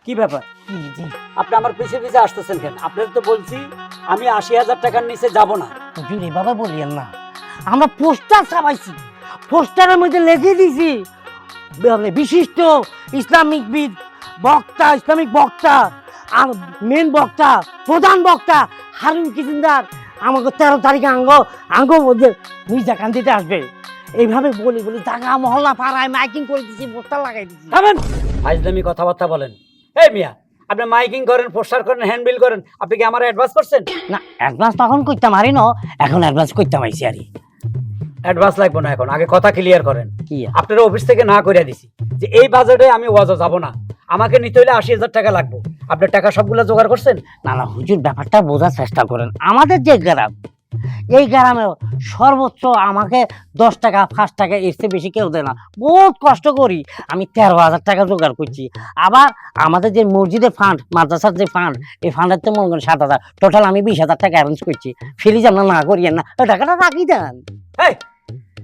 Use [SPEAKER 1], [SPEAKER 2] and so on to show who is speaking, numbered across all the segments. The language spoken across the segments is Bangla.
[SPEAKER 1] কি ব্যাপার? আপনি আমার পিছে পিছে আসতেছেন কেন? আপনার তো বলছি আমি ৮০,০০০ টাকার নিচে যাব না।
[SPEAKER 2] হুজুর এভাবে বলিয়েন না, আমরা পোস্টার ছাপাইছি, পোস্টারের মধ্যে লিখে দিয়েছি বিশিষ্ট ইসলামিক বক্তা, ইসলামিক বক্তা আর মেন বক্তা, প্রধান বক্তা হারুন কিচিন্দার আমাকে 13 তারিখে আঙ্গ মধ্যে মির্জা কান্দিতে আসবে। এইভাবে বলি বলি জায়গা মহল্লা পাড়ায় মাইকিং করে দিচ্ছি, পোস্টার লাগাই দিচ্ছি।
[SPEAKER 1] থামেন, ফাইজলামি কথাবার্তা বলেন। এই মিয়া, আপনি মাইকিং করেন, পোস্টার করেন, হ্যান্ডবিল করেন, আপনি কি আমার অ্যাডভান্স করছেন?
[SPEAKER 2] না অ্যাডভান্স তখন করতাম আরি ন, এখন অ্যাডভান্স করতাম আইসি আরি।
[SPEAKER 1] অ্যাডভান্স লাগবে না, এখন আগে কথা ক্লিয়ার করেন।
[SPEAKER 2] কি
[SPEAKER 1] আপনার অফিস থেকে না করে দিছি যে এই বাজেটে আমি ওয়াজও যাব না, আমাকে নিতে হলে ৮০,০০০ টাকা লাগবে। আপনার টাকা সবগুলো জোগাড় করছেন?
[SPEAKER 2] না না হুজুর, ব্যাপারটা বোঝার চেষ্টা করেন। আমাদের যে গ্রাম, এই গ্রামে সর্বোচ্চ আমাকে 10 টাকা 5 টাকা এর চেয়ে বেশি কেউ দেয় না। বহুত কষ্ট করি আমি 13,000 টাকা জোগাড় করছি। আবার আমাদের যে মসজিদের ফান্ড, মাদ্রাসার যে ফান্ড, এই ফান্ডের তো মনে করেন 7,000, টোটাল আমি 20,000 টাকা অ্যারেঞ্জ করছি। ফিরিজ আপনার না করিয়েন না, ওই টাকাটা রাখি দেন।
[SPEAKER 1] এই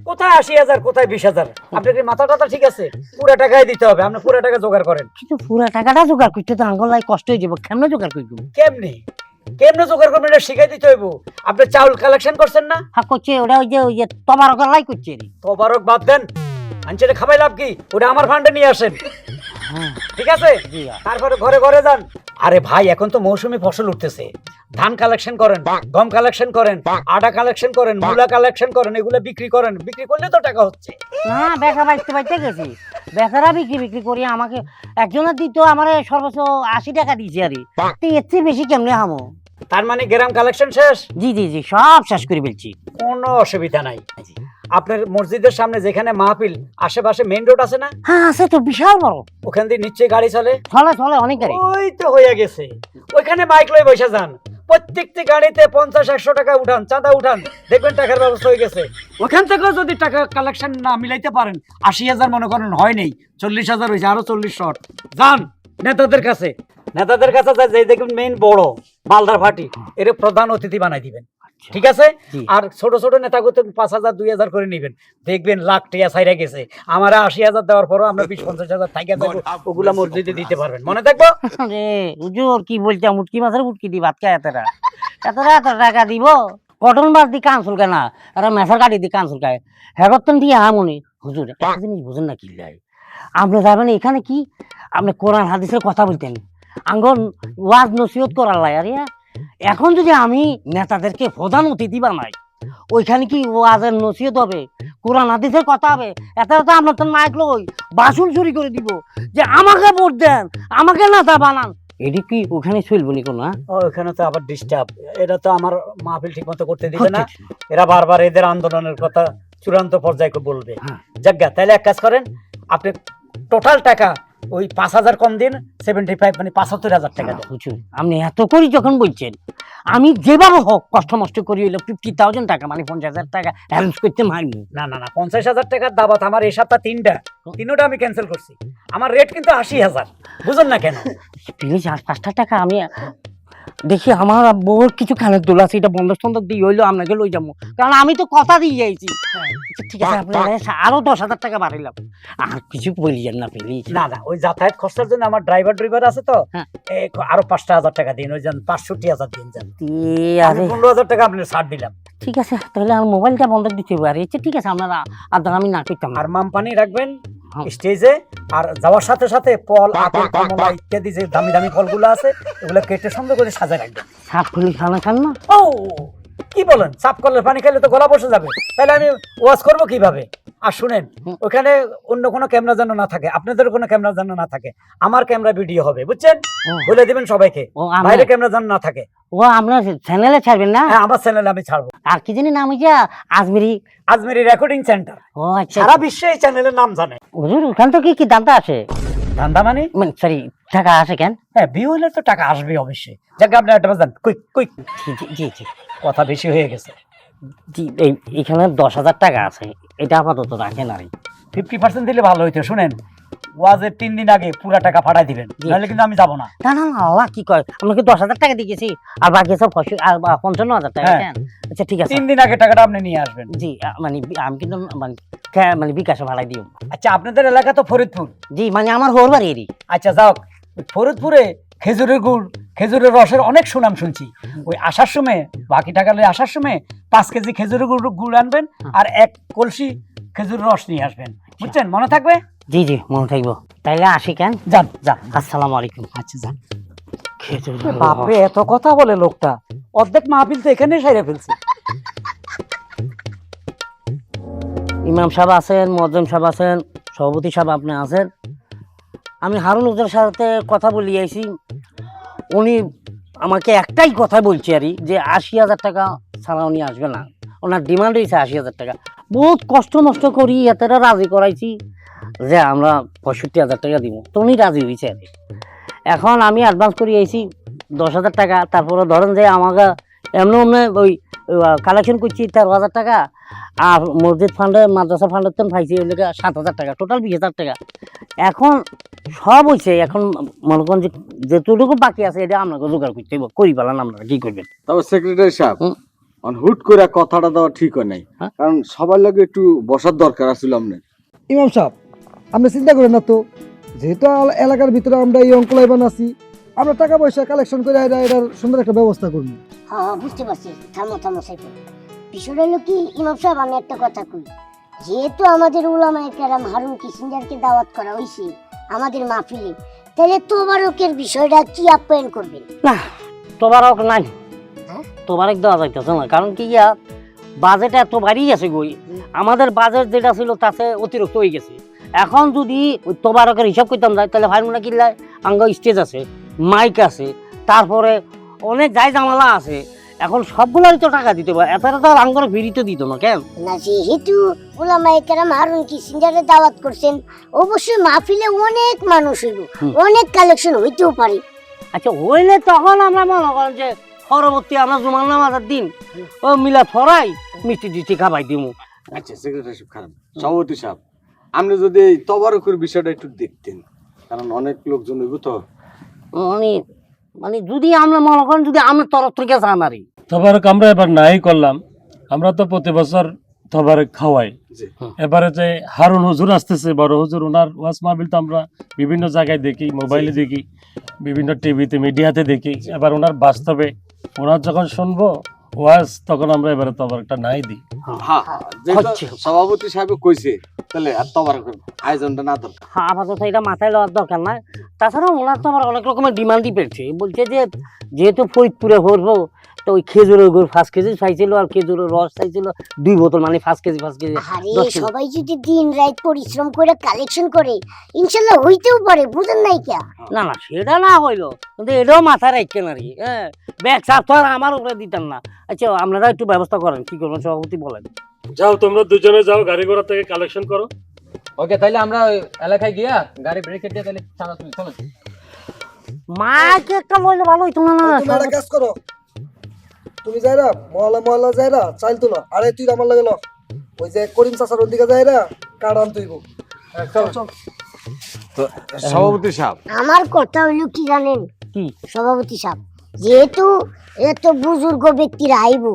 [SPEAKER 1] কোথায় ৮০,০০০, কোথায় 20,000? আপনার কি মাথা টাথা ঠিক আছে? পুরো টাকাই দিতে হবে, আপনি পুরো টাকা জোগাড় করেন।
[SPEAKER 2] কিন্তু পুরো টাকাটা জোগাড় করতে তো আঙ্গল লাই কষ্ট হয়ে যাবো, কেমনে জোগাড় করবো?
[SPEAKER 1] কেমনে কেমনে জোগাড় করবেন এটা শিখাই দিতে হইব। আপনি চাউল কালেকশন করছেন না?
[SPEAKER 2] হ্যাঁ করছে, ওটা ওই যে তবারকের লাই করছে রে।
[SPEAKER 1] তবারক বাদ দেন, আনছেন খাবাই লাভ কি? ওটা আমার ফান্ডে নিয়ে আসেন, ঠিক আছে? তারপরে ঘরে ঘরে যান। আরে ভাই, এখন তো মৌসুমী ফসল উঠতেছে, ধান কালেকশন করেন, গম কালেকশন করেন, আটা কালেকশন করেন, মূলা কালেকশন করেন, এগুলো বিক্রি করেন। বিক্রি করলে তো টাকা হচ্ছে।
[SPEAKER 2] না বেচা বাইতে গেছি, বেচারা বিক্রি করি আমাকে একজনের দিত আমার সর্বোচ্চ 80 টাকা দিয়েছি আরে। তো এর চেয়ে বেশি কেমনে হামো?
[SPEAKER 1] তার মানে গ্রাম কালেকশন শেষ?
[SPEAKER 2] জি জি জি, সব শেষ করে ফেলছি।
[SPEAKER 1] কোনো অসুবিধা নাই। আপনার মসজিদের সামনে যেখানে মাহফিল, আশেপাশে মেইন রোড আছে না?
[SPEAKER 2] হ্যাঁ আছে তো, বিশাল বড়।
[SPEAKER 1] ওখান দিয়ে নিশ্চয়ই গাড়ি চলে?
[SPEAKER 2] চলে চলে, অনেক গাড়ি।
[SPEAKER 1] ওই তো হয়ে গেছে, ওইখানে বাইক লয়ে বসে যান, প্রত্যেকটি গাড়িতে 50-100 টাকা উঠান, চাঁদা উঠান, দেখবেন টাকার ব্যবস্থা হয়ে গেছে। ওখান থেকেও যদি টাকা কালেকশন না মিলাইতে পারেন, ৮০,০০০ মনে করেন হয় নেই, 40,০০০ হয়েছে, আরো 40 শর্ট। যান নেতাদের কাছে, নেতাদের কাছে যে দেখবেন মেইন বড় মালদার ফাটি, এর প্রধান অতিথি বানাই দিবেন, ঠিক আছে? আর ছোট ছোট নেতাগুলো 5,000 2,000 করে নিবেন, দেখবেন লাখ টাকা ছাইরা গেছে। আমার 80,000 দেওয়ার পরও আমরা 20-50,000 থাইকা দেবো, ওগুলা মসজিদে দিতে পারবেন, মনে থাকবো?
[SPEAKER 2] রে হুজুর কি বলতে, মুটকি মাছের উটকি দি ভাত খায় এতটা এত টাকা দিব? কটন বাস দি কানসুল কেনা আর মেসার কাটি দি কানসুল খায় হেগতন দিয়ে আমনি। হুজুর একটা জিনিস বুঝেন না কিল্লাই, আপনি যাবেন এখানে কি আপনি কোরআন হাদিসের কথা বলতেন, আঙ্গন ওয়াজ নসিহত করার লাই। আরে এখন যদি আমি নেতাদেরকে প্রধান অতিথি বানাই, ওইখানে কি ওয়াজের নসিহত হবে, কোরআন হাদিসের কথা হবে? এটা তো আপনার তো মাইক লই বাসুল চুরি করে দিব যে আমাকে ভোট দেন, আমাকে নেতা বানান। এটি কি ওখানে চলবো নি কোনো?
[SPEAKER 1] ওখানে তো আবার ডিস্টার্ব, এটা তো আমার মাহফিল ঠিক মতো করতে দিবে না। এরা বারবার এদের আন্দোলনের কথা চূড়ান্ত পর্যায়ে বলবে। যাজ্ঞা, তাহলে এক কাজ করেন, আপনি টোটাল টাকা ওই 5,000 কম দিন, 75 মানে 75,000 টাকা দেন।
[SPEAKER 2] আপনি এত করি যখন বলছেন, আমি যেভাবে হোক কষ্ট মষ্ট করি হইলো 50,000 টাকা মানে 50,000 টাকা অ্যারেঞ্জ করতে মারিনি।
[SPEAKER 1] না না না, 50,000 টাকার দাবাত আমার এই সপ্তাহ তিনটা আমি ক্যান্সেল করছি। আমার রেট কিন্তু 80,000, বুঝুন না কেন?
[SPEAKER 2] প্লিজ 5টা টাকা আমি দেখি, আমার বহুত কিছু খানের দোল আছে, এটা বন্ধক টন্ধক দিয়ে হইলো আপনাকে লই যাবো, কারণ আমি তো কথা দিয়ে যাইছি। ঠিক আছে, আপনার আরো 10,000 টাকা বাড়াইলাম, আর কিছু বলিয়েন না প্লিজ।
[SPEAKER 1] না না, ওই যাতায়াত খরচার জন্য আমার ড্রাইভার আছে তো, আরো 5,000 টাকা দিন, ওই যান 65,000 দিন যান। 15,000 টাকা আপনার ছাড় দিলাম।
[SPEAKER 2] ঠিক আছে, তাহলে আমার মোবাইলটা বন্ধক দিতে পারি। ঠিক আছে, আপনারা আর আমি না করতাম।
[SPEAKER 1] আর মামপানি রাখবেন স্টেজে, আর যাওয়ার সাথে সাথে ফল, আপেল, কমলা ইত্যাদি যে দামি দামি ফলগুলো আছে, এগুলো কেটে সুন্দর করে সাজায় রাখবেন।
[SPEAKER 2] সাপ খুলি খানা খান না?
[SPEAKER 1] ও কি বলেন, সাপ কলের পানি খেলে তো গলা বসে যাবে, তাহলে আমি ওয়াজ করবো কিভাবে? আর শুনেন, ওখানে অন্য কোনো ক্যামেরা যেন না থাকে, আপনাদের কোনো ক্যামেরা যেন না থাকে, আমার ক্যামেরা ভিডিও হবে, বুঝছেন? বলে দিবেন সবাইকে, বাইরে ক্যামেরা যেন না থাকে।
[SPEAKER 2] ও আপনার চ্যানেলে ছাড়বেন না?
[SPEAKER 1] হ্যাঁ, আমার চ্যানেলে আমি ছাড়বো।
[SPEAKER 2] আর কি জানি নাম হইছে, আজমেরি
[SPEAKER 1] রেকর্ডিং সেন্টার।
[SPEAKER 2] ও আচ্ছা,
[SPEAKER 1] সারা বিশ্বে এই চ্যানেলের নাম জানে।
[SPEAKER 2] হুজুর ওখান থেকে কি দান্দা আসে?
[SPEAKER 1] দান্দা মানে
[SPEAKER 2] সরি, টাকা আসে কেন?
[SPEAKER 1] হ্যাঁ, ভিউ হলে তো টাকা আসবে অবশ্যই। যাকে আপনি একটা বাজান, কুইক কুইক।
[SPEAKER 2] জি জি,
[SPEAKER 1] কথা বেশি হয়ে গেছে।
[SPEAKER 2] জি, এখানে 10,000 টাকা আছে, এটা আপাতত রাখেন। আর
[SPEAKER 1] 50% দিলে ভালো হইতো। শুনেন, ওয়াজের 3 দিন আগে পুরো টাকা পাঠাই দিবেন, নাহলে কিন্তু আমি যাবো না।
[SPEAKER 2] না না না, আল্লাহ কি কয়, আমাকে 10,000 টাকা দিয়েছি, আর বাকি সব 55,000 টাকা। আচ্ছা ঠিক আছে,
[SPEAKER 1] 3 দিন আগে টাকাটা আপনি নিয়ে আসবেন।
[SPEAKER 2] জি, মানে আমি কিন্তু মানে বিকাশে ভাড়াই দিও।
[SPEAKER 1] আচ্ছা, আপনাদের এলাকা তো ফরিদপুর?
[SPEAKER 2] জি, মানে আমার হোর বাড়ি এরই।
[SPEAKER 1] আচ্ছা যাও, ফরিদপুরে খেজুরের গুড় খেজুরের রসের অনেক সুনাম শুনছি। ওই আসার সময় বাকি টাকা নিয়ে আসার সময় 5 কেজি খেজুরের গুড় আনবেন আর 1 কলসি খেজুরের রস নিয়ে আসবেন, বুঝছেন? মনে থাকবে?
[SPEAKER 2] জি জি মনে থাকবো। তাইলে আসি কেন?
[SPEAKER 1] যান যান।
[SPEAKER 2] আসসালামু আলাইকুম।
[SPEAKER 1] আচ্ছা যান।
[SPEAKER 2] খেজুর
[SPEAKER 1] বাপরে এত কথা বলে লোকটা, অর্ধেক মাহফিল তো এখানে সাইরা ফেলছে।
[SPEAKER 2] ইমাম সাহেব আছেন, মুয়াজ্জিম সাহেব আছেন, সভাপতি সাহেব আপনি আছেন। আমি হারুন হুজুরের সাথে কথা বলি আইছি। উনি আমাকে একটাই কথা বলছে আর যে 80,000 টাকা ছাড়া উনি আসবে না। ওনার ডিমান্ড হয়েছে 80,000 টাকা। বহুত কষ্ট নষ্ট করি এতটা রাজি করাইছি যে আমরা 65,000 টাকা দিব, তো উনি রাজি হয়েছে আর কি। এখন আমি অ্যাডভান্স করে আইছি 10,000 টাকা। তারপরে ধরেন যে আমাকে এমনি এমনি ওই কালেকশন করছি 13,000 টাকা, আর মসজিদ ফান্ডে মাদ্রাসা ফান্ডের তো পাইছি ওই লেগে 7,000 টাকা, টোটাল 20,000 টাকা। এখন সব হয়েছে, এখন মনে করেন যে যেটুকু বাকি আছে এটা আপনাকে জোগাড় করতে হবে, করি পালান আপনারা কি করবেন?
[SPEAKER 3] তবে সেক্রেটারি সাহেব
[SPEAKER 2] হুম।
[SPEAKER 3] হুট করে কথাটা দেওয়া ঠিক হয় নাই,
[SPEAKER 2] হ্যাঁ?
[SPEAKER 3] কারণ সবার লাগে একটু বসার দরকার আছিল আপনার।
[SPEAKER 4] ইমাম সাহেব আপনি চিন্তা করেন না তো, যেহেতু এলাকার ভিতরে আমরা এই অঙ্কলাইবান আছি, আমরা টাকা পয়সা কালেকশন করে এটার সুন্দর একটা ব্যবস্থা করবো।
[SPEAKER 5] হ্যাঁ বুঝতে পারছি। থামো থামো সাইফুল, বিষয়টা হলো কি ইমাম সাহেব, আমি একটা কথা কই। যেহেতু আমাদের উলামায়ে কেরাম হারুন কিসিঞ্জারকে দাওয়াত করা হয়েছে আমাদের মাহফিলে, তাহলে তোবারকের বিষয়টা কি আপ্যায়ন করবেন?
[SPEAKER 2] না, তোবারক নাই,
[SPEAKER 5] হ্যাঁ?
[SPEAKER 2] তোবারক দেওয়া যাইতেছে না। কারণ কি ইয়া বাজেট এত বাড়িয়ে গেছে গই, আমাদের বাজেট যেটা ছিল তাতে অতিরিক্ত হয়ে গেছে। এখন যদি ওই তোবারকের হিসাব করতাম যায় তাহলে ভাই মনে কিনলে আঙ্গ স্টেজ আছে, মাইক আছে, তারপরে অনেক যাই জামালা আছে। এখন সবগুলোরই তো টাকা দিতে পারে, এত তো আঙ্গরে ফিরিতে দিত না কেন?
[SPEAKER 5] না, যেহেতু উলামায়ে কেরাম হারুন কিসিঞ্জারের দাওয়াত করছেন, অবশ্যই মাহফিলে অনেক মানুষ হইব, অনেক কালেকশন হইতেও পারে।
[SPEAKER 2] আচ্ছা হইলে তখন আমরা মনে করেন যে পরবর্তী আমরা জুমার নামাজের দিন ও মিলা ফরাই মিষ্টি টিষ্টি খাবাই দিব।
[SPEAKER 3] আচ্ছা সেক্রেটারি সাহেব, খারাপ সভাপতি সাহেব, আপনি যদি এই তবারকের বিষয়টা একটু দেখতেন, কারণ অনেক লোকজন হইব তো।
[SPEAKER 2] মানে মানে যদি আমরা মনে করেন যদি আমরা তরফ থেকে জানারি
[SPEAKER 6] তবারক আমরা এবার নাই করলাম, আমরা তো প্রতি বছর তবারক খাওয়াই।
[SPEAKER 3] জি।
[SPEAKER 6] এবারে যে হারুন হুজুর আসতেছে, বড় হুজুর, ওনার ওয়াজ মাহফিল তো আমরা বিভিন্ন জায়গায় দেখি, মোবাইলে দেখি, বিভিন্ন টিভিতে মিডিয়াতে দেখি। এবার ওনার বাস্তবে ওনার যখন শুনবো ওয়াজ, তখন আমরা এবারে তবারকটা নাই দিই।
[SPEAKER 3] হ্যাঁ, যেহেতু
[SPEAKER 2] হচ্ছে।
[SPEAKER 3] সভাপতি সাহেব কইছে, তাহলে আর তবারকের আয়োজনটা না দরকার।
[SPEAKER 2] হ্যাঁ, আপাতত এটা মাথায় লওয়ার দরকার নাই। তাছাড়া ওনার তো আমার অনেক রকমের ডিমান্ডই পেয়েছে, বলছে যে যেহেতু ফরিদপুরে করবো তো ওই খেজুরের গুড় 5 কেজি চাইছিল, আর খেজুরের রস চাইছিল 2 বোতল, মানে 5 কেজি 5 কেজি
[SPEAKER 5] আরে
[SPEAKER 2] 10 কেজি।
[SPEAKER 5] সবাই যদি দিন রাত পরিশ্রম করে কালেকশন করে, ইনশাল্লাহ হইতেও পারে, বুঝেন নাই কে?
[SPEAKER 2] না না সেটা না হইলো, কিন্তু এটাও মাথায় রাখছেন আর কি। হ্যাঁ, ব্যাগ চাপ তো আর আমার উপরে দিতেন না। আচ্ছা আপনারা একটু ব্যবস্থা করেন, কি করবেন সভাপতি বলেন।
[SPEAKER 6] যাও তোমরা দুজনে যাও, গাড়ি ঘোড়া থেকে কালেকশন করো।
[SPEAKER 7] ওকে, তাইলে আমরা ওই এলাকায় গিয়া গাড়ি ব্রেকেট দিয়ে তাহলে চালা তুলি, চলো।
[SPEAKER 2] মাকে একটা লইলে ভালো হইতো না?
[SPEAKER 4] তুমি একটা কাজ করো, তুমি যাইরা মহল্লা মহল্লা যাইরা চাইল তুলো, আরে তুই আমার লাগে ল, ওই যে করিম চাচার ওদিকে যাইরা কার্ড আনতে হইব। চল চল।
[SPEAKER 3] তো সভাপতি সাহেব,
[SPEAKER 5] আমার কথা হইলো কি জানেন
[SPEAKER 2] কি?
[SPEAKER 5] সভাপতি সাহেব, যেহেতু এত বুজুর্গ ব্যক্তিরা আইব,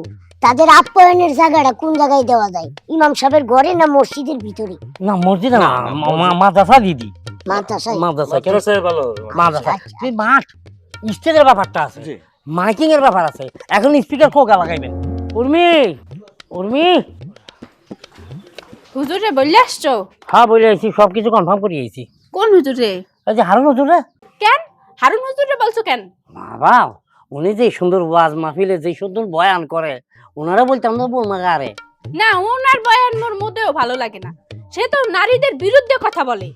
[SPEAKER 5] তাদের আপ্যায়নের জায়গাটা কোন জায়গায় দেওয়া যায়? ইমাম সাহেবের ঘরে না মসজিদের ভিতরে?
[SPEAKER 2] না মসজিদ না, মাদ্রাসা দিদি,
[SPEAKER 5] মাদ্রাসায়?
[SPEAKER 2] মাদ্রাসা
[SPEAKER 6] মাদ্রাসায় ভালো হবে।
[SPEAKER 2] মাদ্রাসা।
[SPEAKER 5] আচ্ছা।
[SPEAKER 2] তুই মাঠ স্টেজের ব্যাপারটা আছে,
[SPEAKER 3] জি।
[SPEAKER 2] মাইকিং এর ব্যাপার আছে। এখন স্পিকার কোকা লাগাইবেন। উর্মি, উর্মি।
[SPEAKER 8] হুজুরে বললে আসছো?
[SPEAKER 2] হ্যাঁ বলে আইছি, সবকিছু কনফার্ম করে আইছি।
[SPEAKER 8] কোন হুজুরে?
[SPEAKER 2] ওই যে হারুন হুজুর রে।
[SPEAKER 8] কেন হারুন হুজুরে বলছো কেন?
[SPEAKER 2] বাবা উনি যে সুন্দর ওয়াজ মাহফিলে যে সুন্দর বয়ান করে, ওনারা বলতাম না বল না আরে।
[SPEAKER 8] না, ওনার বয়ান মোর মোটেও ভালো লাগে না। সে তো নারীদের বিরুদ্ধে কথা বলে।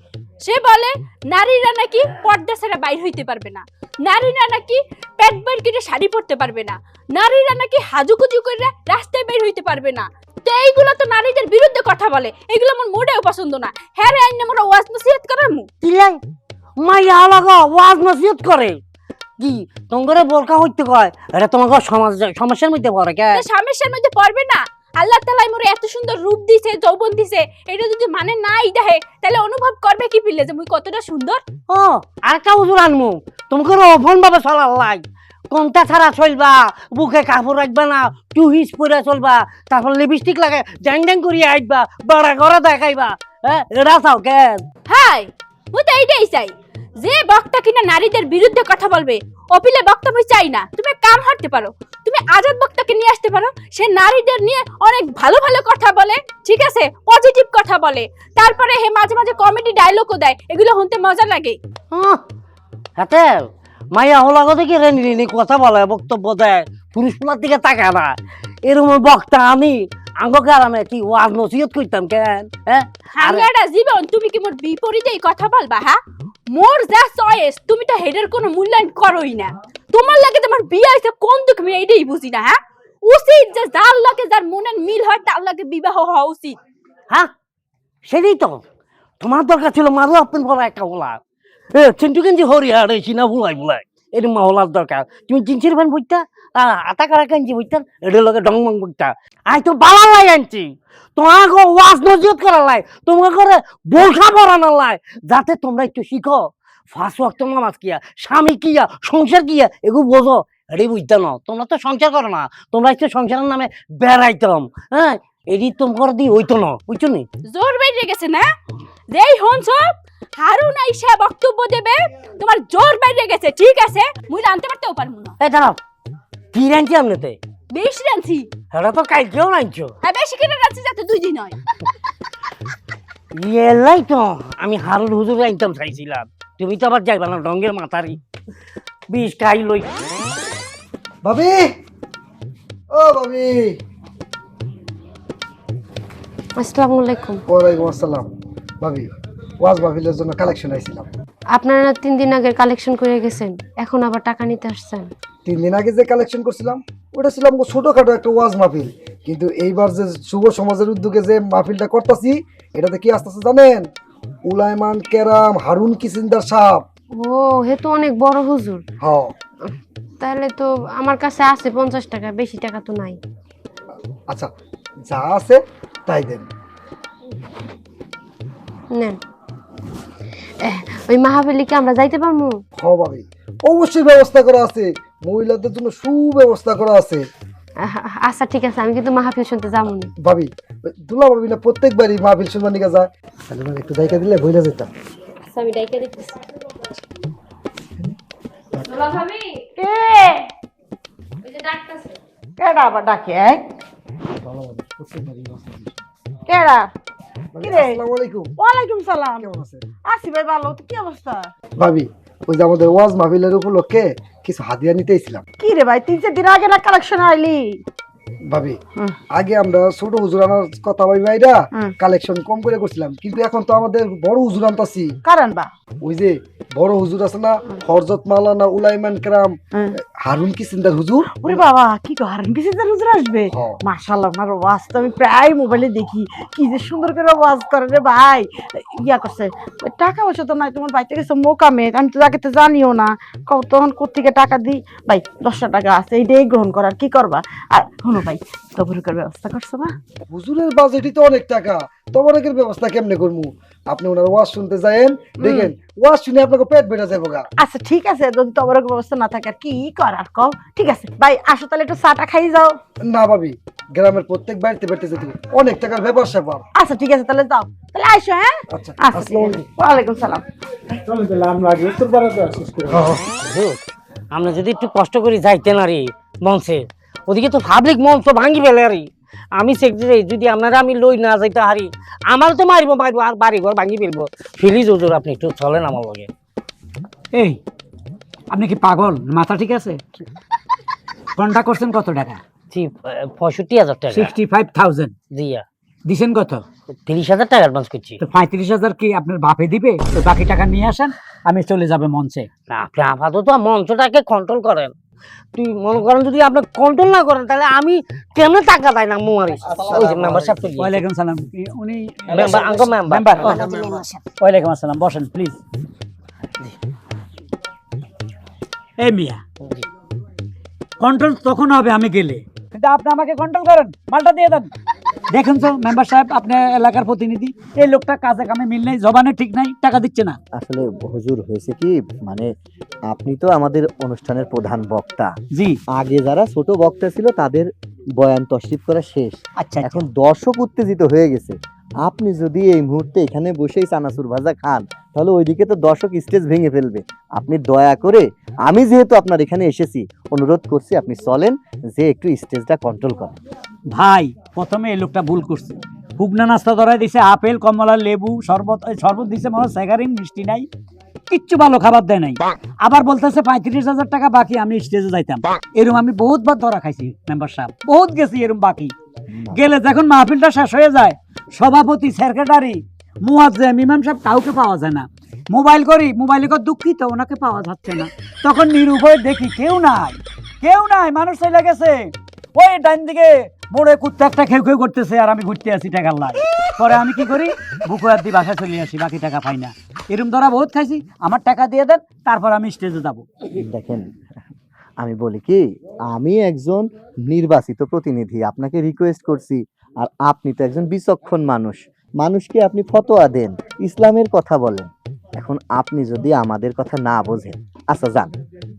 [SPEAKER 8] সে বলে নারীরা নাকি পর্দা ছেড়ে বাইর হইতে পারবে না, নারীরা নাকি পেট বের করে শাড়ি পরতে পারবে না, নারীরা নাকি হাজুকুজু করে রাস্তায় বের হইতে পারবে না। তো এইগুলো তো নারীদের বিরুদ্ধে কথা বলে, এগুলো আমার মোটেও পছন্দ না। হ্যাঁ রে, আইন মোরা ওয়াজ নসিহত করার মু
[SPEAKER 2] কিলাই মাইয়া লাগা ওয়াজ নসিহত করে কি তোমারে বোরকা হইতে কয়? এটা তোমার সমস্যার মধ্যে পড়ে কে?
[SPEAKER 8] সমস্যার মধ্যে পড়বে না। আল্লাহ তাআলা মোরে এত সুন্দর রূপ দিছে, যৌবন দিছে, এটা যদি মানে নাই দেহে তাহলে অনুভব করবে কি পিলে যে মুই কতটা সুন্দর।
[SPEAKER 2] ও আরেকটা হুজুর আনমু, তোমাকে অভন ভাবে চলার লাই, কোনটা ছাড়া চলবা, বুকে কাপড় রাখবা না, টু হিস পরে চলবা, তারপর লিপস্টিক লাগে ড্যাং ড্যাং করিয়া আইবা, বড়া করে দেখাইবা। হ্যাঁ এটা চাও কেন?
[SPEAKER 8] হাই মুই তো এইটাই চাই যে বক্তা কিনা নারীদের বিরুদ্ধে কথা বলবে অপিলে বক্তা আমি চাই না। তুমি এক কাম হাঁটতে পারো, তুমি আজাদ বক্তাকে নিয়ে আসতে পারো, সে নারীদের নিয়ে অনেক ভালো ভালো কথা বলে, ঠিক আছে, পজিটিভ কথা বলে, তারপরে হে মাঝে মাঝে কমেডি ডায়লগও দেয়, এগুলো শুনতে মজা লাগে।
[SPEAKER 2] হাতে মাইয়া হলা কথা কি রেনি রেনি কথা বলে, বক্তব্য দেয়, পুরুষ পোলার দিকে তাকায় না। এরকম বক্তা আমি আঙ্গকে আরামে কি ওয়াজ নসিহত করতাম কেন? হ্যাঁ
[SPEAKER 8] হাঙ্গাটা জীবন তুমি কি মোর বিপরীতেই কথা বলবা? হ্যাঁ, মোর যা চয়েস তুমি তো হেডের কোনো মূল্যায়ন করোই না। তোমার লাগে তোমার বিয়ে হয়েছে কোন দুঃখ আমি এইটাই বুঝি না। হ্যাঁ, উচিত যে যার লাগে যার মনের মিল হয় তার লাগে বিবাহ হওয়া উচিত।
[SPEAKER 2] হ্যাঁ সেটাই তো তোমার দরকার ছিল, মারো আপন বড় একটা ওলা চিন্টু গেঞ্জি হরিয়ার চিনা বুলাই বুলাই এরকম ওলার দরকার। তুমি জিন্সের প্যান্ট বুঝতা, আতা কারা গেঞ্জি বুঝতাম, এটার লগে ডং মং বুঝতা। আই তো বালা লাই আনছি তোমাকে ওয়াজ নজিয়ত করার লাই, তোমাকে করে বোরখা পরানোর লাই, যাতে তোমরা একটু শিখো ফার্স্ট ওয়াক্ত নামাজ কিয়া, স্বামী কিয়া, সংসার কিয়া, এগুলো বোঝো। এটাই বুঝতে না, তোমরা তো সংসার করো না, তোমরা একটু সংসারের নামে বেড়াইতাম। হ্যাঁ এটি তোমার দিয়ে হইতো না, বুঝছো নি?
[SPEAKER 8] জোর বাইরে গেছে না, যেই হনছ হারুন আইসা বক্তব্য দেবে, তোমার জোর বাইরে গেছে, ঠিক আছে, মুই জানতে পারতেও পারবো না।
[SPEAKER 2] এই দাঁড়াও, কি রাঁধছি আপনাতে?
[SPEAKER 8] বেশি রাঁধছি,
[SPEAKER 2] এটা তো কালকেও রাঁধছো।
[SPEAKER 8] হ্যাঁ বেশি কিনে রাঁধছি যাতে 2 দিন হয়।
[SPEAKER 2] এলাই তো আমি হারুন হুজুর রাঁধতাম চাইছিলাম, তুমি তো আবার যাইবা না ডঙ্গের মাথারি বিষ খাই লই।
[SPEAKER 4] ভাবি, ও ভাবি।
[SPEAKER 9] আসসালামু আলাইকুম।
[SPEAKER 4] ওয়ালাইকুম আসসালাম। ভাবি, ওয়াজ মাহফিলের জন্য কালেকশন আইছিলাম।
[SPEAKER 9] আপনারা 3 দিন আগে কালেকশন করে গেছেন, এখন আবার টাকা নিতে আসছেন?
[SPEAKER 4] 3 দিন আগে যে কালেকশন করছিলাম ওটা ছিল আমাকে ছোটখাটো একটা ওয়াজ মাহফিল, কিন্তু এইবার যে যুব সমাজের উদ্যোগে যে মাহফিলটা করতেছি এটাতে কি আসতেছে জানেন? উলাইমান কেরাম হারুন কিসিন্দার সাহেব।
[SPEAKER 9] ও হে তো অনেক বড় হুজুর।
[SPEAKER 4] হ্যাঁ।
[SPEAKER 9] তাহলে তো আমার কাছে আছে 50 টাকা, বেশি টাকা তো নাই।
[SPEAKER 4] আচ্ছা, যা আছে তাই দেন।
[SPEAKER 9] নেন। ওই মাহফিলে কি আমরা যাইতে পারবো?
[SPEAKER 4] হ্যাঁ ভাবি, অবশ্যই ব্যবস্থা করা আছে, মহিলাদের জন্য সুব্যবস্থা করা আছে।
[SPEAKER 9] আচ্ছা ঠিক আছে, আমি কিন্তু মাহফিল শুনতে যাবো না।
[SPEAKER 4] ভাবি, দুলা ভাবি না প্রত্যেকবারই মাহফিল শুনবার নিকে যায়, তাহলে মানে একটু জায়গা দিলে বইলা যেতাম।
[SPEAKER 9] আচ্ছা আমি ডাইকা দিতেছি।
[SPEAKER 10] কেডা আবার ডাকে? কেডা? কিরে?
[SPEAKER 4] আসসালামু আলাইকুম।
[SPEAKER 10] ওয়ালাইকুম সালাম।
[SPEAKER 4] কেমন আছেন?
[SPEAKER 10] আছি ভাই ভালো, তো কি অবস্থা?
[SPEAKER 4] ভাবি, ওই যে আমাদের ওয়াজ মাহফিলের উপলক্ষে কিছু হাদিয়া নিতেইছিলাম।
[SPEAKER 10] কি রে ভাই, 3-4 দিন আগে না কালেকশন আইলি?
[SPEAKER 4] ভাবি, আগে আমরা ছোট হুজুর আনার কথা ভাই ভাইরা কালেকশন কম করে করছিলাম, কিন্তু এখন তো আমাদের বড় হুজুর আনতাছি।
[SPEAKER 10] কারণ বা
[SPEAKER 4] ওই যে বড় হুজুর আছে না, হযরত মাওলানা উলাইমান কেরাম হারুন কিসিন্দার হুজুর।
[SPEAKER 10] ওরে বাবা, কি তো হারুন কিসিন্দার হুজুর আসবে?
[SPEAKER 4] হ্যাঁ।
[SPEAKER 10] মাশাআল্লাহ, আপনার ওয়াজ তো আমি প্রায় মোবাইলে দেখি, কি যে সুন্দর করে ওয়াজ করে রে ভাই। ইয়া করছে, টাকা পয়সা তো নাই, তোমার ভাই থেকে গেছে মোকামে, আমি তো তাকে তো জানিও না, কও তখন কোত্থেকে টাকা দিই? ভাই 10 টাকা আছে, এইটাই গ্রহণ করার, কি করবা? আর শোনো ভাই, তবরুকের ব্যবস্থা করছো না?
[SPEAKER 4] হুজুরের বাজেটই তো অনেক টাকা, তবরকের ব্যবস্থা কেমনে করবো? আপনি ওনার ওয়াজ শুনতে যায়েন, দেখেন ওয়াজ শুনে আপনাকে পেট বেড়ে যাবো গা।
[SPEAKER 10] আচ্ছা ঠিক আছে, যদি তবরকের ব্যবস্থা না থাকে আর কি করার কও। ঠিক আছে ভাই, আসো তাহলে একটু চাটা খাই যাও।
[SPEAKER 4] না ভাবি, গ্রামের প্রত্যেক বাড়িতে বাড়িতে যেতে হবে, অনেক টাকার ব্যাপার স্যাপার।
[SPEAKER 10] আচ্ছা ঠিক আছে, তাহলে যাও, তাহলে আইসো। হ্যাঁ
[SPEAKER 4] আচ্ছা,
[SPEAKER 10] আচ্ছা, ঠিক আছে। ওয়ালাইকুম সালাম।
[SPEAKER 2] আমরা যদি একটু কষ্ট করে যাইতেন আরে মঞ্চে, ওদিকে তো পাবলিক মঞ্চ ভাঙি ফেলে আরে। আমি সেক্রেটারি, যদি আপনারা আমি লই না যাইতে হারি, আমার তো মারিবো মারিবো, আর বাড়ি ঘর ভাঙি ফেলবো। প্লিজ হুজুর আপনি একটু চলেন আমার লগে।
[SPEAKER 1] এই, আপনি কি পাগল? মাথা ঠিক আছে? কন্ট্রাক্ট করছেন কত টাকা?
[SPEAKER 2] 65,000 টাকা।
[SPEAKER 1] 65,000
[SPEAKER 2] দিয়া
[SPEAKER 1] দিছেন কত?
[SPEAKER 2] 30,000 টাকা অ্যাডভান্স করছি।
[SPEAKER 1] তো 35,000 কি আপনার বাপে দিবে? তো বাকি টাকা নিয়ে আসেন, আমি চলে যাবে মঞ্চে।
[SPEAKER 2] না, আপনি আপাতত মঞ্চটাকে কন্ট্রোল করেন। তুই মনে করেন যদি আপনি কন্ট্রোল না করেন তাহলে আমি কেমনে টাকা দেয় না মুমারি। ওই যে মেম্বার সাহেব চলে
[SPEAKER 1] ওয়ালাইকুম সালাম। উনি
[SPEAKER 2] মেম্বার, আঙ্কো মেম্বার।
[SPEAKER 1] ওয়ালাইকুম আসসালাম, বসেন প্লিজ। এই মিয়া, কন্ট্রোল তখন হবে আমি গেলে, কিন্তু আপনি আমাকে কন্ট্রোল করেন, মালটা দিয়ে দেন। দেখেন তো মেম্বার সাহেব, আপনি এলাকার প্রতিনিধি, এই লোকটা কাজে কামে মিল নেই, জবানে ঠিক নাই, টাকা দিচ্ছে না।
[SPEAKER 11] আসলে হুজুর হয়েছে কি, মানে আপনি তো আমাদের অনুষ্ঠানের প্রধান বক্তা।
[SPEAKER 1] জি।
[SPEAKER 11] আগে যারা ছোট বক্তা ছিল তাদের বয়ান তশরিফ করা শেষ।
[SPEAKER 1] আচ্ছা,
[SPEAKER 11] এখন দর্শক উত্তেজিত হয়ে গেছে, আপনি যদি এই মুহূর্তে এখানে বসেই চানাচুর ভাজা খান তাহলে ওইদিকে তো দর্শক স্টেজ ভেঙে ফেলবে। আপনি দয়া করে, আমি যেহেতু আপনার এখানে এসেছি, অনুরোধ করছি আপনি চলেন, যে একটু স্টেজটা কন্ট্রোল করেন।
[SPEAKER 1] ভাই প্রথমে এই লোকটা ভুল করছে, ফুগনা নাস্তা ধরাই দিছে, আপেল কমলা লেবু শরবত, এই শরবত দিছে মনে হয় স্যাগারিং, মিষ্টি নাই, কিচ্ছু ভালো খাবার দেয় নাই। আবার বলতেছে 35,000 টাকা বাকি, আমি স্টেজে যাইতাম। এরকম আমি বহুতবার ধরা খাইছি মেম্বার সাহেব, বহুত গেছি এরকম বাকি। গেলে যখন মাহফিলটা শেষ হয়ে যায়, সভাপতি, সেক্রেটারি, মুয়াজ্জিম, ইমাম সাহেব কাউকে পাওয়া যায় না। মোবাইল করি, মোবাইলে কর দুঃখিত, ওনাকে পাওয়া যাচ্ছে না। তখন নিরুপায় দেখি কেউ নাই, কেউ নাই, মানুষ চলে গেছে। ওই ডাইন দিকে মোড়ে কুত্তা একটা খেউ খেউ করতেছে, আর আমি ঘুরতে আসি টাকার লাই। পরে আমি কি করি, বুকু হাত দিয়ে বাসায় চলে আসি, বাকি টাকা পাই না। এরকম ধরা বহুত খাইছি, আমার টাকা দিয়ে দেন, তারপর আমি স্টেজে যাবো।
[SPEAKER 11] দেখেন, আমি বলি কি, আমি একজন নির্বাচিত প্রতিনিধি, আপনাকে রিকোয়েস্ট করছি, আর আপনি তো একজন বিচক্ষণ মানুষ, মানুষকে আপনি ফতোয়া দেন, ইসলামের কথা বলেন। এখন আপনি যদি আমাদের কথা না বোঝেন, আচ্ছা যান,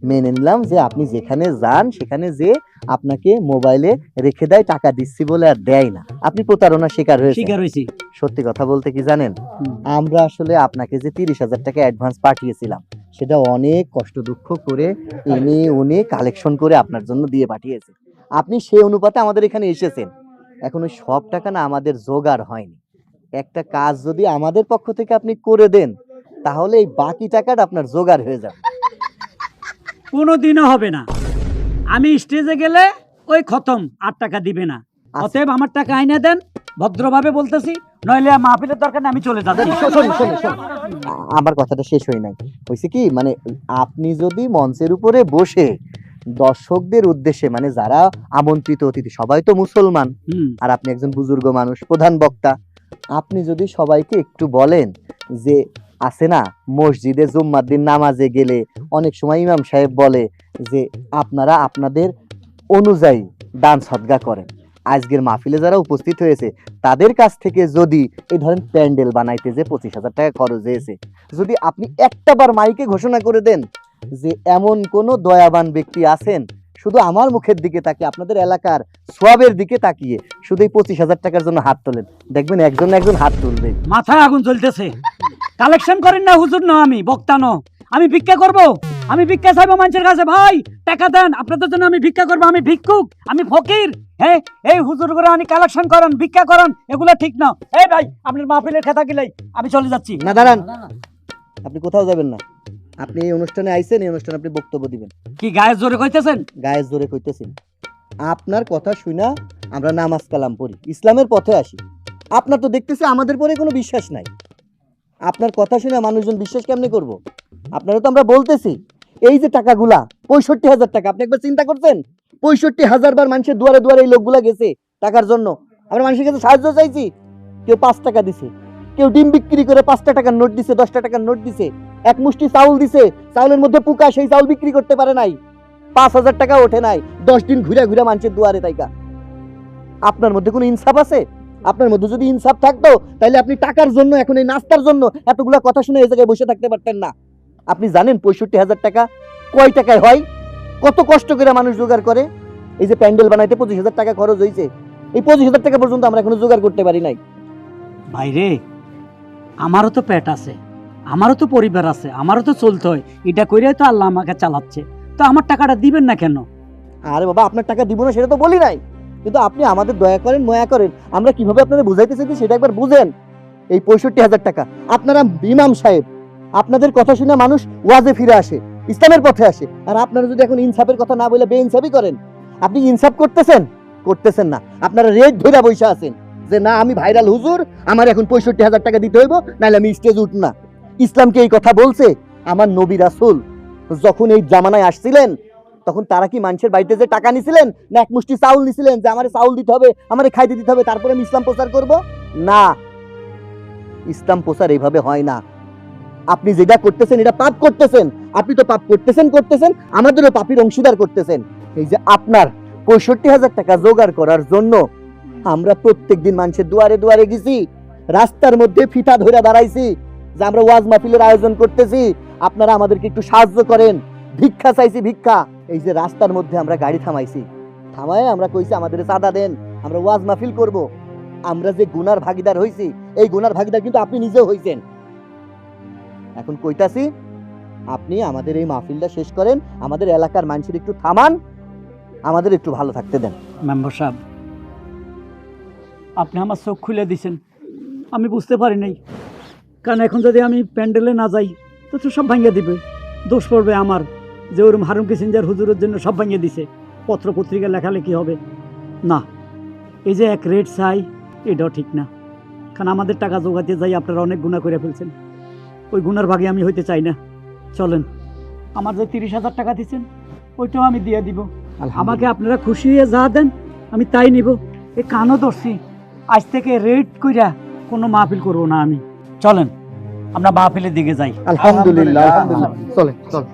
[SPEAKER 11] মেনে নিলাম যে আপনি যেখানে যান সেখানে যে আপনাকে মোবাইলে রেখে দেয়, টাকা দিচ্ছি বলে আর দেয় না, আপনি প্রতারণার শিকার হয়েছি। সত্যি কথা বলতে কি জানেন, আমরা আসলে আপনাকে যে 30,000 টাকা অ্যাডভান্স পাঠিয়েছিলাম, সেটা অনেক কষ্ট দুঃখ করে এনে উনি কালেকশন করে আপনার জন্য দিয়ে পাঠিয়েছে। আপনি সেই অনুপাতে আমাদের এখানে এসেছেন। এখন ওই সব টাকা না আমাদের জোগাড় হয়নি। একটা কাজ যদি আমাদের পক্ষ থেকে আপনি করে দেন, তাহলে এই বাকি টাকাটা আপনার জোগাড় হয়ে যাবে।
[SPEAKER 1] কোনোদিনও হবে না। আমি স্টেজে গেলে ওই খতম, আর টাকা দিবে না। অতএব আমার টাকা আইনা দেন, ভদ্রভাবে বলতেছি, নইলে মাহফিলের দরকার নেই, আমি চলে যাচ্ছি।
[SPEAKER 11] আমার কথাটা শেষ হয় নাই। হয়েছে কি, মানে আপনি যদি মঞ্চের উপরে বসে দর্শকদের উদ্দেশ্যে, মানে যারা আমন্ত্রিত অতিথি সবাই তো মুসলমান, আর আপনি একজন বুজুর্গ মানুষ, প্রধান বক্তা, আপনি যদি সবাইকে একটু বলেন যে, আছে না মসজিদে জুম্মার দিন নামাজে গেলে অনেক সময় ইমাম সাহেব বলে যে আপনারা আপনাদের অনুযায়ী দান সদকা করেন, আজকের মাহফিলে যারা উপস্থিত হয়েছে তাদের কাছ থেকে যদি এই ধরেন প্যান্ডেল বানাইতে যে 25,000 টাকা খরচ হয়েছে, যদি আপনি একটা বার মাইকে ঘোষণা করে দেন যে এমন কোন দয়াবান ব্যক্তি আছেন, শুধু আমার মুখের দিকে তাকিয়ে, আপনাদের এলাকার সোয়াবের দিকে তাকিয়ে শুধু এই 25,000 টাকার জন্য হাত তোলেন, দেখবেন একজন না একজন হাত তুলবে।
[SPEAKER 1] মাথায় আগুন জ্বলতেছে। কালেকশন করেন না হুজুর, না আমি বক্তা, ন আমি ভিক্ষা করব, আমি ভিক্ষা চাইবো মানুষের কাছে। ভাই টাকা দেন, আপনাদের জন্য আমি ভিক্ষা করবো, আমি ভিক্ষুক, আমি ফকির। হ্যাঁ, এই হুজুর করে আমি কালেকশন করেন, ভিক্ষা করেন, এগুলো ঠিক না। এই ভাই, আপনার মাহফিলের খেতা গিলাই, আমি চলে যাচ্ছি।
[SPEAKER 11] না দাঁড়ান, আপনি কোথাও যাবেন না। আপনি এই অনুষ্ঠানে আইছেন, এই অনুষ্ঠানে আপনি বক্তব্য দিবেন।
[SPEAKER 1] কি গায়ে জোরে কইতেছেন?
[SPEAKER 11] গায়ে জোরে কইতেছেন। আপনার কথা শুনা আমরা নামাজ কালাম পড়ি, ইসলামের পথে আসি। আপনার তো দেখতেছি আমাদের পরে কোনো বিশ্বাস নাই। আপনার কথা শুনে মানুষজন বিশ্বাস কেমনে করব? আপনারা তো আমরা বলতেছি, এই যে টাকাগুলা 65,000 টাকা, আপনি একবার চিন্তা করছেন? 65,000 বার মানুষের দুয়ারে দুয়ারে এই লোকগুলা গেছে টাকার জন্য। আমরা মানুষের কাছে সাহায্য চাইছি, কেউ 5 টাকা দিছে, কেউ ডিম বিক্রি করে 5টা টাকার নোট দিছে, 10টা টাকার নোট দিছে, এক মুষ্টি চাউল দিছে, চাউলের মধ্যে পোকা, সেই চাউল বিক্রি করতে পারে নাই, 5,000 টাকা ওঠে নাই, 10 দিন ঘুরে ঘুরে মানুষের দুয়ারে তাইকা। আপনার মধ্যে কোনো ইনসাফ আছে? আপনার মধ্যে যদি ইনসাফ থাকতো তাহলে আপনি টাকার জন্য, এখন এই নাস্তার জন্য এতগুলা কথা শুনে এই জায়গায় বসে থাকতে পারতেন না। আপনি জানেন 65,000 টাকা কয় টাকায় হয়? কত কষ্ট করে মানুষ জোগাড় করে? এই যে প্যান্ডেল বানাইতে 25,000 টাকা খরচ হয়েছে, এই 25,000 টাকা পর্যন্ত আমরা এখনো জোগাড় করতে পারি নাই।
[SPEAKER 1] ভাইরে, আমারও তো পেট আছে, আমারও তো পরিবার আছে, আমারও তো চলতে হয়, এটা কইরাই তো আল্লাহ আমাকে চালাচ্ছে। তো আমার টাকাটা দিবেন না কেন?
[SPEAKER 11] আরে বাবা, আপনার টাকা দিব না সেটা তো বলি নাই, কিন্তু আপনি আমাদের দয়া করেন, ময়া করেন, আমরা কিভাবে আপনাদের বুঝাইতে চাইছি সেটা একবার বুঝেন। এই 65,000 টাকা আপনারা, ইমাম সাহেব, আপনাদের কথা শুনে মানুষ ওয়াজে ফিরে আসে, ইসলামের পথে আসে, আর আপনারা যদি এখন ইনসাফের কথা না বলে বেইনসাফি করেন, আপনি ইনসাফ করতেছেন না। আপনারা রেট ধরে বসে আছেন যে না, আমি ভাইরাল হুজুর, আমার এখন 65,000 টাকা দিতে হইব, নাহলে আমি স্টেজ উঠ না। ইসলামকে এই কথা বলছে আমার নবী রাসূল যখন এই জামানায় আসছিলেন, তখন তারা কি মানুষের বাড়িতে যে টাকা নিছিলেন, না এক মুষ্টি চাউল নিছিলেন যে আমারে চাউল দিতে হবে, আমারে খাইতে দিতে হবে, তারপরে আমি ইসলাম প্রচার করব? না, ইসলাম প্রচার এইভাবে হয় না। আপনি যেটা করতেছেন এটা পাপ করতেছেন। আপনি তো পাপ করতেছেন, আমাদেরও পাপীর অংশীদার করতেছেন। এই যে আপনার 65,000 টাকা জোগাড় করার জন্য আমরা প্রত্যেকদিন মানুষের দুয়ারে দুয়ারে গেছি, রাস্তার মধ্যে ফিতা ধরে দাঁড়াইছি যে আমরা ওয়াজ মাহফিলের আয়োজন করতেছি, আপনারা আমাদেরকে একটু সাহায্য করেন, ভিক্ষা চাইছি, ভিক্ষা। এই যে রাস্তার মধ্যে আমরা গাড়ি থামাইছি, থামায় আমরা কইছি আমাদের চাঁদা দেন, আমরা ওয়াজ মাহফিল করব। আমরা যে গুনার ভাগিদার হইছি, এই গুনার ভাগিদার কিন্তু আপনি নিজেও হইছেন। এখন কইতাছি, আপনি আমাদের এই মাহফিলটা শেষ করেন, আমাদের এলাকার মানুষের একটু থামান, আমাদের একটু ভালো থাকতে দেন।
[SPEAKER 1] মেম্বার সাহেব, আপনি আমার চোখ খুলে দিছেন, আমি বুঝতে পারি নাই। কারণ এখন যদি আমি প্যান্ডেলে না যাই তো তো সব ভাঙিয়ে দিবে, দোষ পড়বে আমার, যে ওরম হারুন কিসিঞ্জার হুজুরের জন্য সব ভাঙিয়ে দিছে, পত্র পত্রিকা লেখালেখি হবে না। এই যে এক রেট চাই, এটাও ঠিক না। কারণ আমাদের টাকা জোগাতে যাই আপনারা অনেক গুণা করে ফেলছেন, ওই গুনার ভাগে আমি হইতে চাই না। চলেন, আমার যে 30,000 টাকা দিচ্ছেন ওইটাও আমি দিয়ে দিব। আমাকে আপনারা খুশি হয়ে যা দেন আমি তাই নিব। এই কানও ধরছি, আজ থেকে রেট কইরা কোনো মাহফিল করবো না আমি। চলেন আমরা মাহফিলের দিকে যাই।
[SPEAKER 11] আলহামদুলিল্লাহ, আলহামদুলিল্লাহ। চলেন চলেন।